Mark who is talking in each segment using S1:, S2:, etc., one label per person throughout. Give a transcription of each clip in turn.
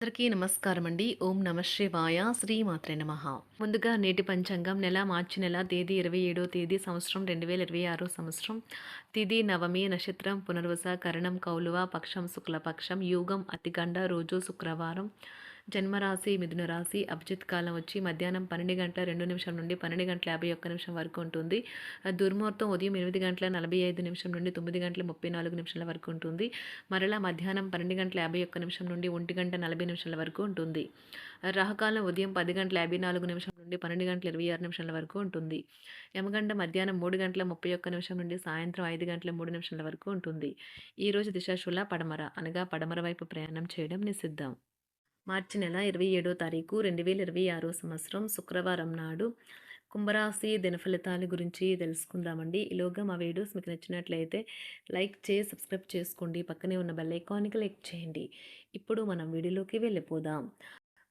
S1: అందరికీ నమస్కారం అండి. ఓం నమ శివాయ. శ్రీమాత్రే నమః. ముందుగా నేటి పంచాంగం మార్చి నెల తేదీ 27వ తేదీ సంవత్సరం 2026 సంవత్సరం. తిథి నవమి, నక్షత్రం పునర్వస, కరణం కౌలువ, పక్షం శుక్లపక్షం, యోగం అతిగండ, రోజు శుక్రవారం. జన్మరాశి మిథున రాశి. అభిజిత్ కాలం వచ్చి మధ్యాహ్నం 12:02 నుండి 12:51 వరకు ఉంటుంది. దుర్ముహూర్తం ఉదయం 8:45 నుండి 9:34 వరకు ఉంటుంది. మరలా మధ్యాహ్నం 12:51 నుండి 1:40 వరకు ఉంటుంది. రాహుకాలం ఉదయం 10:54 నుండి 12:26 వరకు ఉంటుంది. యమగండ మధ్యాహ్నం 3:31 నుండి సాయంత్రం 5:03 వరకు ఉంటుంది. ఈరోజు దిశాశూల పడమర అనగా పడమర వైపు ప్రయాణం చేయడం నిషిద్ధం. మార్చి నెల 27వ తారీఖు 2026 సంవత్సరం శుక్రవారం నాడు కుంభరాశి దినఫలితాల గురించి తెలుసుకుందామండి. ఈలోగా మా వీడియోస్ మీకు నచ్చినట్లయితే లైక్ చేసి సబ్స్క్రైబ్ చేసుకోండి. పక్కనే ఉన్న బెల్ ఐకాన్కి క్లిక్ చేయండి. ఇప్పుడు మనం వీడియోలోకి వెళ్ళిపోదాం.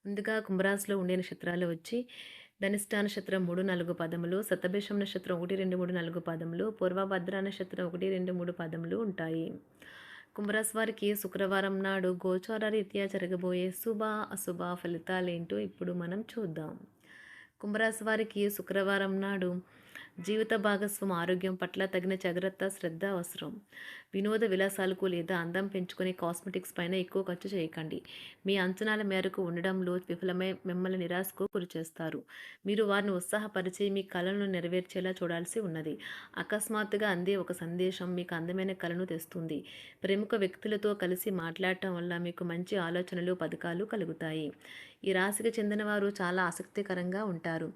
S1: ముందుగా కుంభరాశిలో ఉండే నక్షత్రాలు వచ్చి ధనిష్ట నక్షత్రం 3, 4 పదములు, శతభిషం నక్షత్రం 1, 2, 3, 4 పదములు, పూర్వభద్ర నక్షత్రం 1, 2, 3 పదములు ఉంటాయి. కుంభరాశి వారికి శుక్రవారం నాడు గోచార రీత్యా జరగబోయే శుభ అశుభ ఫలితాలేంటో ఇప్పుడు మనం చూద్దాం. కుంభరాశి వారికి శుక్రవారం నాడు జీవిత భాగస్వామి ఆరోగ్యం పట్ల తగిన జాగ్రత్త శ్రద్ధ అవసరం. వినోద విలాసాలకు లేదా అందం పెంచుకునే కాస్మెటిక్స్ పైన ఎక్కువ ఖర్చు చేయకండి. మీ అంచనాల మేరకు ఉండడంలో విఫలమై మిమ్మల్ని నిరాశకు గురిచేస్తారు. మీరు వారిని ఉత్సాహపరిచి మీ కళలను నెరవేర్చేలా చూడాల్సి ఉన్నది. అకస్మాత్తుగా అందే ఒక సందేశం మీకు అందమైన కళను తెస్తుంది. ప్రముఖ వ్యక్తులతో కలిసి మాట్లాడటం వల్ల మీకు మంచి ఆలోచనలు పథకాలు కలుగుతాయి. ఈ రాశికి చెందిన వారు చాలా ఆసక్తికరంగా ఉంటారు.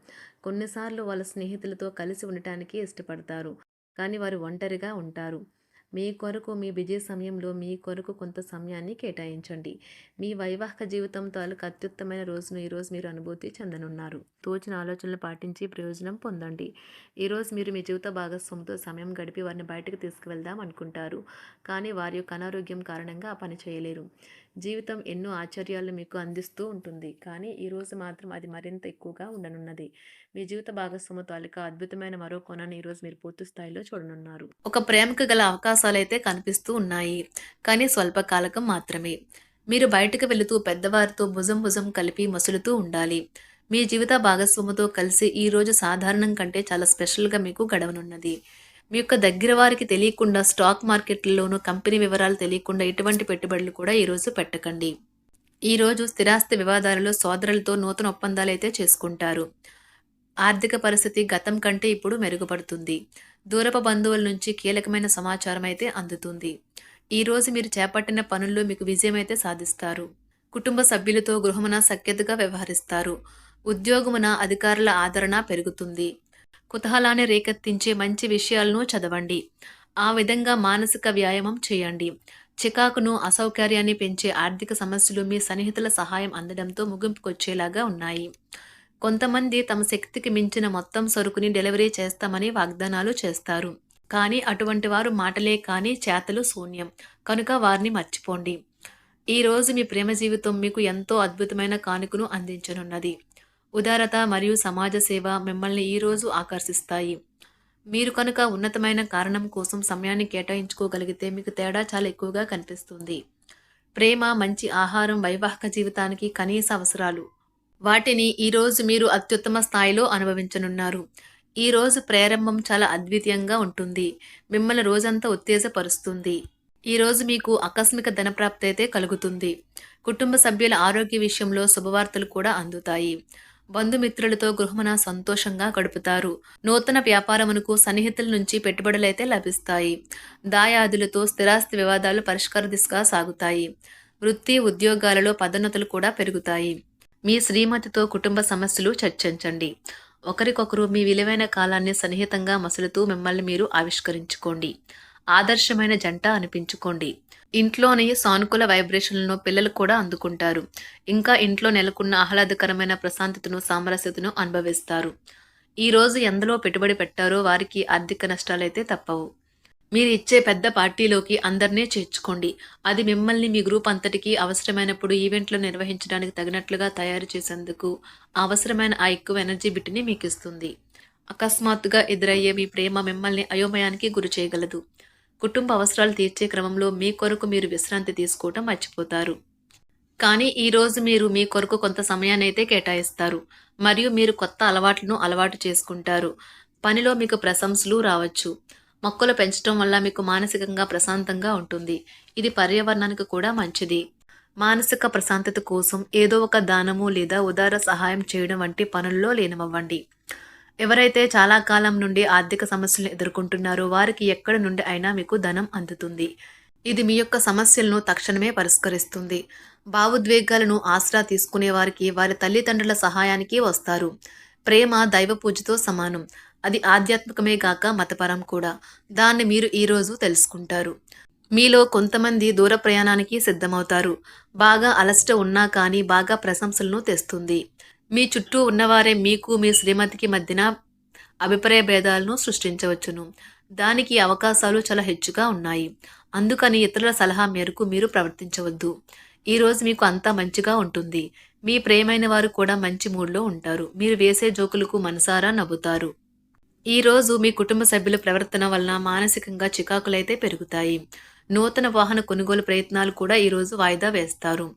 S1: కొన్నిసార్లు వాళ్ళ స్నేహితులతో కలిసి ఉండటానికి ఇష్టపడతారు, కానీ వారు ఒంటరిగా ఉంటారు. మీ కొరకు మీ బిజీ సమయంలో మీ కొరకు కొంత సమయాన్ని కేటాయించండి. మీ వైవాహిక జీవితం తాలూకు అత్యుత్తమైన రోజును ఈరోజు మీరు అనుభూతి చెందనున్నారు. తోచిన ఆలోచనలు పాటించి ప్రయోజనం పొందండి. ఈరోజు మీరు మీ జీవిత భాగస్వామితో సమయం గడిపి వారిని బయటకు తీసుకువెళ్దాం అనుకుంటారు, కానీ వారి యొక్క అనారోగ్యం కారణంగా ఆ పని చేయలేరు. జీవితం ఎన్నో ఆశ్చర్యాలను మీకు అందిస్తూ ఉంటుంది, కానీ ఈరోజు మాత్రం అది మరింత ఎక్కువగా ఉండనున్నది. మీ జీవిత భాగస్వామి తాలూకా అద్భుతమైన మరో కోణాన్ని ఈరోజు మీరు పూర్తి స్థాయిలో చూడనున్నారు. ఒక ప్రేమకు గల అవకాశాలైతే కనిపిస్తూ ఉన్నాయి, కానీ స్వల్పకాలకం మాత్రమే. మీరు బయటకు వెళుతూ పెద్దవారితో భుజం భుజం కలిపి మసులుతూ ఉండాలి. మీ జీవిత భాగస్వామితో కలిసి ఈ రోజు సాధారణం కంటే చాలా స్పెషల్గా మీకు గడవనున్నది. మీ యొక్క దగ్గర వారికి తెలియకుండా స్టాక్ మార్కెట్లలోనూ కంపెనీ వివరాలు తెలియకుండా ఎటువంటి పెట్టుబడులు కూడా ఈరోజు పెట్టకండి. ఈరోజు స్థిరాస్తి వివాదాలలో సోదరులతో నూతన ఒప్పందాలు అయితే చేసుకుంటారు. ఆర్థిక పరిస్థితి గతం కంటే ఇప్పుడు మెరుగుపడుతుంది. దూరపు బంధువుల నుంచి కీలకమైన సమాచారం అయితే అందుతుంది. ఈరోజు మీరు చేపట్టిన పనుల్లో మీకు విజయం అయితే సాధిస్తారు. కుటుంబ సభ్యులతో గృహమున సఖ్యతగా వ్యవహరిస్తారు. ఉద్యోగమున అధికారుల ఆదరణ పెరుగుతుంది. కుతూహలాన్ని రేకెత్తించే మంచి విషయాలను చదవండి. ఆ విధంగా మానసిక వ్యాయామం చేయండి. చికాకును అసౌకర్యాన్ని పెంచే ఆర్థిక సమస్యలు మీ సన్నిహితుల సహాయం అందడంతో ముగింపుకొచ్చేలాగా ఉన్నాయి. కొంతమంది తమ శక్తికి మించిన మొత్తం సరుకుని డెలివరీ చేస్తామని వాగ్దానాలు చేస్తారు, కానీ అటువంటి వారు మాటలే కానీ చేతలు శూన్యం, కనుక వారిని మర్చిపోండి. ఈరోజు మీ ప్రేమ జీవితం మీకు ఎంతో అద్భుతమైన కానుకను అందించనున్నది. ఉదారత మరియు సమాజ సేవ మిమ్మల్ని ఈరోజు ఆకర్షిస్తాయి. మీరు కనుక ఉన్నతమైన కారణం కోసం సమయాన్ని కేటాయించుకోగలిగితే మీకు తేడా చాలా ఎక్కువగా కనిపిస్తుంది. ప్రేమ, మంచి ఆహారం వైవాహిక జీవితానికి కనీస అవసరాలు. వాటిని ఈరోజు మీరు అత్యుత్తమ స్థాయిలో అనుభవించనున్నారు. ఈరోజు ప్రారంభం చాలా అద్వితీయంగా ఉంటుంది. మిమ్మల్ని రోజంతా ఉత్తేజపరుస్తుంది. ఈరోజు మీకు ఆకస్మిక ధనప్రాప్తి అయితే కలుగుతుంది. కుటుంబ సభ్యుల ఆరోగ్య విషయంలో శుభవార్తలు కూడా అందుతాయి. బంధుమిత్రులతో గృహమున సంతోషంగా గడుపుతారు. నూతన వ్యాపారమునకు సన్నిహితుల నుంచి పెట్టుబడులైతే లభిస్తాయి. దాయాదులతో స్థిరాస్తి వివాదాలు పరిష్కార దిశగా సాగుతాయి. వృత్తి ఉద్యోగాలలో పదోన్నతులు కూడా పెరుగుతాయి. మీ శ్రీమతితో కుటుంబ సమస్యలు చర్చించండి. ఒకరికొకరు మీ విలువైన కాలాన్ని సన్నిహితంగా మసులుతూ మిమ్మల్ని మీరు ఆవిష్కరించుకోండి. ఆదర్శమైన జంట అనిపించుకోండి. ఇంట్లోని సానుకూల వైబ్రేషన్లను పిల్లలు కూడా అందుకుంటారు. ఇంకా ఇంట్లో నెలకొన్న ఆహ్లాదకరమైన ప్రశాంతతను, సామరస్యతను అనుభవిస్తారు. ఈరోజు ఎందులో పెట్టుబడి పెట్టారో వారికి ఆర్థిక నష్టాలైతే తప్పవు. మీరు ఇచ్చే పెద్ద పార్టీలోకి అందరినీ చేర్చుకోండి. అది మిమ్మల్ని మీ గ్రూప్ అంతటికి అవసరమైనప్పుడు ఈవెంట్లు నిర్వహించడానికి తగినట్లుగా తయారు చేసేందుకు అవసరమైన ఆ ఎక్కువ ఎనర్జీ బిట్ని మీకు ఇస్తుంది. అకస్మాత్తుగా ఎదురయ్యే మీ ప్రేమ మిమ్మల్ని అయోమయానికి గురి చేయగలదు. కుటుంబ అవసరాలు తీర్చే క్రమంలో మీ కొరకు మీరు విశ్రాంతి తీసుకోవటం మర్చిపోతారు. కానీ ఈరోజు మీరు మీ కొరకు కొంత సమయాన్నైతే కేటాయిస్తారు. మరియు మీరు కొత్త అలవాట్లను అలవాటు చేసుకుంటారు. పనిలో మీకు ప్రశంసలు రావచ్చు. మొక్కలు పెంచడం వల్ల మీకు మానసికంగా ప్రశాంతంగా ఉంటుంది. ఇది పర్యావరణానికి కూడా మంచిది. మానసిక ప్రశాంతత కోసం ఏదో ఒక దానము లేదా ఉదార సహాయం చేయడం వంటి పనుల్లో లీనమవ్వండి. ఎవరైతే చాలా కాలం నుండి ఆర్థిక సమస్యలను ఎదుర్కొంటున్నారో వారికి ఎక్కడి నుండి అయినా మీకు ధనం అందుతుంది. ఇది మీ యొక్క సమస్యలను తక్షణమే పరిష్కరిస్తుంది. భావోద్వేగాలను ఆసరా తీసుకునే వారికి వారి తల్లిదండ్రుల సహాయానికి వస్తారు. ప్రేమ దైవ పూజతో సమానం. అది ఆధ్యాత్మికమే గాక మతపరం కూడా. దాన్ని మీరు ఈరోజు తెలుసుకుంటారు. మీలో కొంతమంది దూర ప్రయాణానికి సిద్ధమవుతారు. బాగా అలసట ఉన్నా కానీ బాగా ప్రశంసలను తెస్తుంది. మీ చుట్టూ ఉన్నవారే మీకు మీ శ్రీమతికి మధ్యన అభిప్రాయ భేదాలను సృష్టించవచ్చును. దానికి అవకాశాలు చాలా హెచ్చుగా ఉన్నాయి. అందుకని ఇతరుల సలహా మేరకు మీరు ప్రవర్తించవద్దు. ఈరోజు మీకు అంతా మంచిగా ఉంటుంది. మీ ప్రియమైన వారు కూడా మంచి మూడ్లో ఉంటారు. మీరు వేసే జోకులకు మనసారా నవ్వుతారు. ఈరోజు మీ కుటుంబ సభ్యుల ప్రవర్తన వలన మానసికంగా చికాకులైతే పెరుగుతాయి. నూతన వాహన కొనుగోలు ప్రయత్నాలు కూడా ఈరోజు వాయిదా వేస్తారు.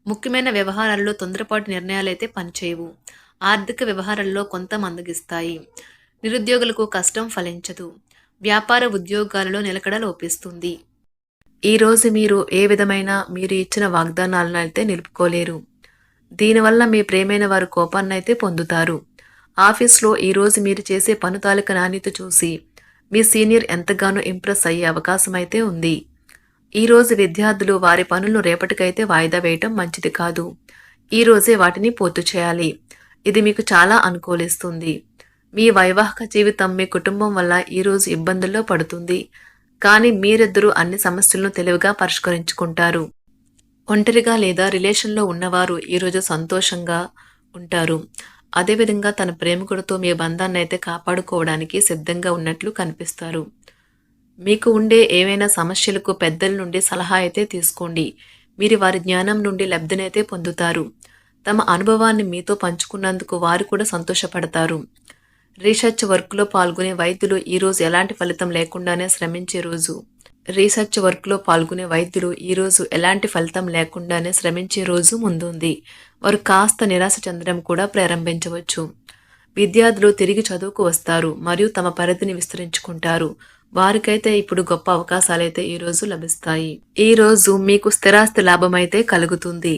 S1: ముఖ్యమైన వ్యవహారాల్లో తొందరపాటు నిర్ణయాలైతే పనిచేయవు. ఆర్థిక వ్యవహారాల్లో కొంత మందగిస్తాయి. నిరుద్యోగులకు కష్టం ఫలించదు. వ్యాపార ఉద్యోగాలలో నిలకడ లోపిస్తుంది. ఈరోజు మీరు ఏ విధమైన మీరు ఇచ్చిన వాగ్దానాలను అయితే నిలుపుకోలేరు. దీనివల్ల మీ ప్రేమైన వారు కోపాన్నైతే పొందుతారు. ఆఫీస్లో ఈరోజు మీరు చేసే పను తాలూకా నాణ్యత చూసి మీ సీనియర్ ఎంతగానో ఇంప్రెస్ అయ్యే అవకాశం అయితే ఉంది. ఈరోజు విద్యార్థులు వారి పనులు రేపటికైతే వాయిదా వేయటం మంచిది కాదు. ఈరోజే వాటిని పూర్తి చేయాలి. ఇది మీకు చాలా అనుకూలిస్తుంది. మీ వైవాహిక జీవితం మీ కుటుంబం వల్ల ఈరోజు ఇబ్బందుల్లో పడుతుంది. కానీ మీరిద్దరూ అన్ని సమస్యలను తెలివిగా పరిష్కరించుకుంటారు. ఒంటరిగా లేదా రిలేషన్లో ఉన్నవారు ఈరోజు సంతోషంగా ఉంటారు. అదేవిధంగా తన ప్రేమికుడితో మీ బంధాన్ని అయితే కాపాడుకోవడానికి సిద్ధంగా ఉన్నట్లు కనిపిస్తారు. మీకు ఉండే ఏవైనా సమస్యలకు పెద్దల నుండి సలహా అయితే తీసుకోండి. మీరు వారి జ్ఞానం నుండి లబ్ధినైతే పొందుతారు. తమ అనుభవాన్ని మీతో పంచుకున్నందుకు వారు కూడా సంతోషపడతారు. రీసెర్చ్ వర్క్లో పాల్గొనే వైద్యులు ఈరోజు ఎలాంటి ఫలితం లేకుండానే శ్రమించే రోజు. రీసెర్చ్ వర్క్లో పాల్గొనే వైద్యులు ఈరోజు ఎలాంటి ఫలితం లేకుండానే శ్రమించే రోజు ముందుంది. వారు కాస్త నిరాశ చెందడం కూడా ప్రారంభించవచ్చు. విద్యార్థులు తిరిగి చదువుకు వస్తారు మరియు తమ పరిధిని విస్తరించుకుంటారు. వారికైతే ఇప్పుడు గొప్ప అవకాశాలైతే ఈరోజు లభిస్తాయి. ఈరోజు మీకు స్థిరాస్తి లాభమైతే కలుగుతుంది.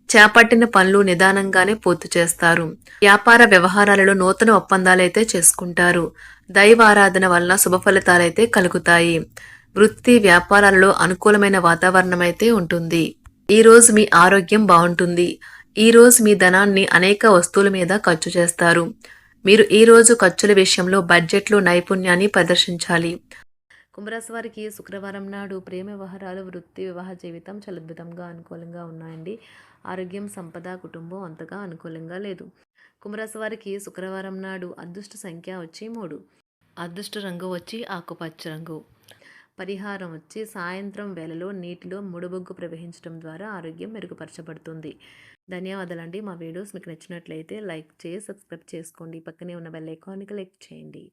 S1: చేపట్టిన పనులు నిదానంగానే పూర్తి చేస్తారు. వ్యాపార వ్యవహారాలలో నూతన ఒప్పందాలైతే చేసుకుంటారు. దైవ ఆరాధన వలన శుభ ఫలితాలైతే కలుగుతాయి. వృత్తి వ్యాపారాలలో అనుకూలమైన వాతావరణం అయితే ఉంటుంది. ఈరోజు మీ ఆరోగ్యం బాగుంటుంది. ఈరోజు మీ ధనాన్ని అనేక వస్తువుల మీద ఖర్చు చేస్తారు. మీరు ఈరోజు ఖర్చుల విషయంలో బడ్జెట్లో నైపుణ్యాన్ని ప్రదర్శించాలి. కుంభరాశి వారికి శుక్రవారం నాడు ప్రేమ వ్యవహారాలు వృత్తి వివాహ జీవితం చాలా అద్భుతంగా అనుకూలంగా ఉన్నాయండి. ఆరోగ్యం సంపద కుటుంబం అంతగా అనుకూలంగా లేదు. కుంభరాశి వారికి శుక్రవారం నాడు అదృష్ట సంఖ్య వచ్చి 3. అదృష్ట రంగు వచ్చి ఆకుపచ్చ రంగు. పరిహారం వచ్చి సాయంత్రం వేళలో నీటిలో ముడుబొగ్గు ప్రవహించడం ద్వారా ఆరోగ్యం మెరుగుపరచబడుతుంది. ధన్యవాదాలండి. మా వీడియోస్ మీకు నచ్చినట్లయితే లైక్ చేసి సబ్స్క్రైబ్ చేసుకోండి. పక్కనే ఉన్న బెల్ ఐకాన్ని క్లిక్ చేయండి.